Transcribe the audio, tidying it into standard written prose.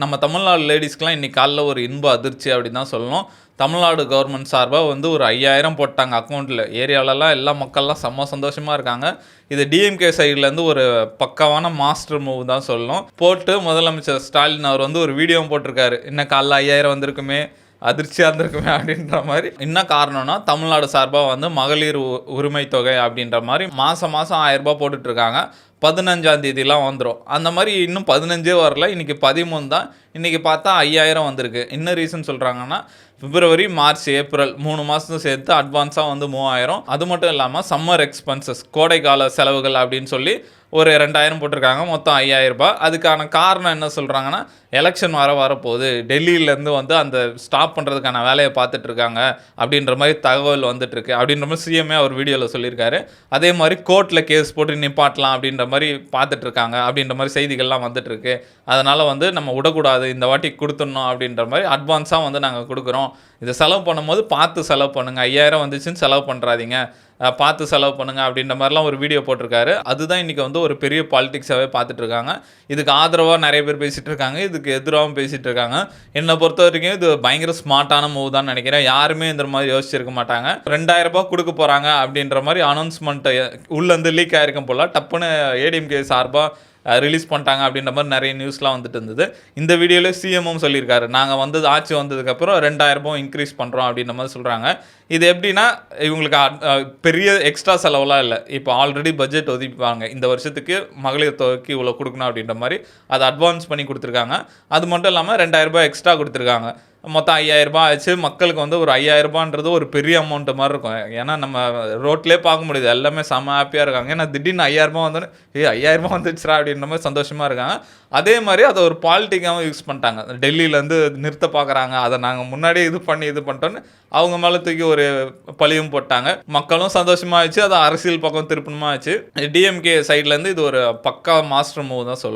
நம்ம தமிழ்நாடு லேடீஸ்க்குலாம் இன்னைக்கு காலைல ஒரு இன்ப அதிர்ச்சி அப்படின்னு தான் சொல்லணும். தமிழ்நாடு கவர்மெண்ட் சார்பா வந்து ஒரு 5000 போட்டாங்க அக்கவுண்ட்ல. ஏரியாலலாம் எல்லா மக்கள்லாம் செம்ம சந்தோஷமா இருக்காங்க. இது டிஎம்கே சைட்லேருந்து ஒரு பக்காவான மாஸ்டர் மூவ் தான் சொல்லணும். போட்டு முதலமைச்சர் ஸ்டாலின் அவர் வந்து ஒரு வீடியோவும் போட்டிருக்காரு. இன்னும் காலைல 5000 வந்திருக்குமே, அதிர்ச்சியாக இருந்திருக்குமே அப்படின்ற மாதிரி. என்ன காரணம்னா தமிழ்நாடு சார்பாக வந்து மகளிர் உரிமை தொகை அப்படின்ற மாதிரி மாதம் 1000 ரூபாய் போட்டுட்ருக்காங்க. 15ஆம் தேதிலாம் வந்துடும். அந்த மாதிரி இன்னும் 15 வரல. இன்றைக்கி 13 தான். இன்றைக்கி பார்த்தா 5000 வந்திருக்கு. என்ன ரீசன் சொல்கிறாங்கன்னா, பிப்ரவரி, மார்ச், ஏப்ரல் 3 மாதத்தும் சேர்த்து அட்வான்ஸாக வந்து 3000. அது மட்டும் இல்லாமல் சம்மர் எக்ஸ்பென்சஸ், கோடைக்கால செலவுகள் அப்படின்னு சொல்லி ஒரு 2000 போட்டிருக்காங்க. மொத்தம் 5000 ரூபாய். அதுக்கான காரணம் என்ன சொல்கிறாங்கன்னா, எலெக்ஷன் வரப்போகுது, டெல்லியிலேருந்து வந்து அந்த ஸ்டாப் பண்ணுறதுக்கான வேலையை பார்த்துட்ருக்காங்க அப்படின்ற மாதிரி தகவல் வந்துட்டுருக்கு அப்படின்ற மாதிரி சிஎம்ஏ அவர் வீடியோவில் சொல்லியிருக்காரு. அதே மாதிரி கோர்ட்டில் கேஸ் போட்டு நிப்பாட்டலாம் அப்படின்ற மாதிரி பார்த்துட்ருக்காங்க அப்படின்ற மாதிரி செய்திகள்லாம் வந்துட்டுருக்கு. அதனால் வந்து நம்ம விடக்கூடாது, இந்த வாட்டி கொடுத்துடணும் அப்படின்ற மாதிரி அட்வான்ஸாக வந்து நாங்கள் கொடுக்குறோம். இதை செலவு பண்ணும்போது பார்த்து செலவு பண்ணுங்கள், 5000 வந்துச்சுன்னு செலவு பண்ணுறாதீங்க, பார்த்து செலவு பண்ணுங்க அப்படின்ற மாதிரிலாம் ஒரு வீடியோ போட்டிருக்காரு. அதுதான் இன்றைக்கி வந்து ஒரு பெரிய பாலிடிக்ஸாகவே பார்த்துட்ருக்காங்க. இதுக்கு ஆதரவாக நிறைய பேர் பேசிகிட்டு இருக்காங்க, இதுக்கு எதிராகவும் பேசிகிட்டு இருக்காங்க. என்னை பொறுத்த வரைக்கும் இது பயங்கர ஸ்மார்ட்டான மூவ் தான் நினைக்கிறேன். யாருமே இந்த மாதிரி யோசிச்சிருக்க மாட்டாங்க. 2000 ரூபாய் கொடுக்க போகிறாங்க அப்படின்ற மாதிரி அனௌன்ஸ்மெண்ட்டை உள்ளேருந்து லீக் ஆகிருக்கும் போல் டப்புன்னு ஏடிஎம்கே சார்பாக ரிலீஸ் பண்ணிட்டாங்க அப்படின்ற மாதிரி நிறைய நியூஸ்லாம் வந்துட்டு இருந்தது. இந்த வீடியோவில் சிஎம்மும் சொல்லியிருக்காரு, நாங்கள் வந்து ஆட்சி வந்ததுக்கப்புறம் 2000 ரூபாய் இன்க்ரீஸ் பண்ணுறோம் அப்படின்ற மாதிரி சொல்கிறாங்க. இது எப்படின்னா, இவங்களுக்கு பெரிய எக்ஸ்ட்ரா செலவுலாம் இல்லை. இப்போ ஆல்ரெடி பட்ஜெட் ஒதுக்கிப்பாங்க, இந்த வருஷத்துக்கு மகளிர் தொகைக்கு இவ்வளோ கொடுக்கணும் அப்படின்ற மாதிரி அதை அட்வான்ஸ் பண்ணி கொடுத்துருக்காங்க. அது மட்டும் இல்லாமல் 2000 ரூபாய் எக்ஸ்ட்ரா கொடுத்துருக்காங்க. மொத்தம் 5000 ரூபாய் ஆச்சு. மக்களுக்கு வந்து ஒரு 5000 ரூபான்றது ஒரு பெரிய அமௌண்ட்டு மாதிரி இருக்கும். ஏன்னா நம்ம ரோட்லேயே பார்க்க முடியுது, எல்லாமே செம்ம ஹாப்பியாக இருக்காங்க. ஏன்னா திடீர்னு 5000 ரூபாய் வந்தோன்னே 5000 ரூபாய் வந்துச்சுரா அப்படின்ற மாதிரி சந்தோஷமாக இருக்காங்க. அதே மாதிரி அதை ஒரு பாலிட்டிக்காகவும் யூஸ் பண்ணிட்டாங்க. டெல்லியிலேருந்து நிறுத்த பார்க்குறாங்க, அதை நாங்கள் முன்னாடியே இது பண்ணிட்டோன்னு அவங்க மேலே தூக்கி ஒரு பழியும் போட்டாங்க. மக்களும் சந்தோஷமாகிடுச்சு, அதை அரசியல் பக்கம் திருப்பணுமா ஆச்சு. டிஎம்கே சைட்லேருந்து இது ஒரு பக்கா மாஸ்டர் மூவ் தான் சொல்லணும்.